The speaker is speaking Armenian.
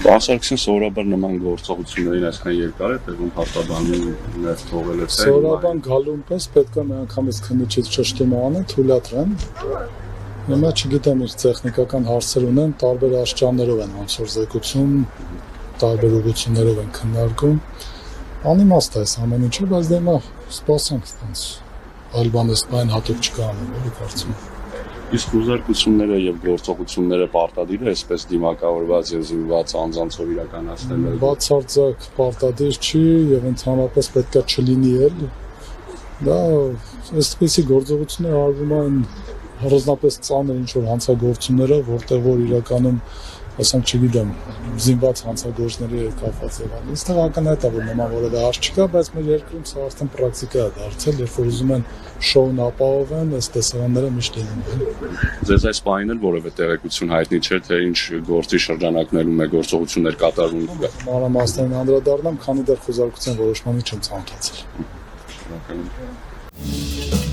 Պարսակցին սովորաբար նման գործողություններին այսքան երկար է տեղում հարտաբանին ներս թողել է թե Սովորաբար գալուն պես պետք է մի անգամից քննիչից ճշտումը անեն, թույլատրեն։ Հիմա չգիտեմ իր տեխնիկական հարցեր ունեն, տարբեր աստիճաններով են ոնց որ զեկուցում, տարբեր ուղղություններով են քննարկում։ Անիմաստ է այս ամեն ինչը, բայց դե հիմա սպասենք տենց։ Այլ բան էսպայն հատուկ չկա անել, էլի կարծում եմ։ Իսկ ուզարկությունները եւ գործողությունները պարտադիր է այսպես դիմակավորված եւ զինված անձանցով իրականացնել։ Բացարձակ պարտադիր չի եւ ընդհանրապես պետքա չլինի էլ։ Դա այսպեսի գործողություններ արվում են առանձնապես ծանր ինչ-որ հանցագործությունները, որտեղ որ իրականում, ասենք չգիտեմ, զինված հանցագործների հետ կապված եղան։ Այստեղ ակնհայտ է, որ նման որևէ հարց չկա, բայց մեր երկրում սա արդեն պրակտիկա է դարձել, երբ որ ուզում են շոուն ապահովեն, այս տեսարանները միշտ լինում են։ Ձեզ այս պահին էլ որևէ տեղեկություն հայտնի չէ, թե ինչ գործի շրջանակներում է գործողություններ կատարվում։ Մանրամասներին անդրադառնամ, քանի դեռ խոզարկության որոշմանի չեմ ցանկացել։ Շնորհակալ եմ։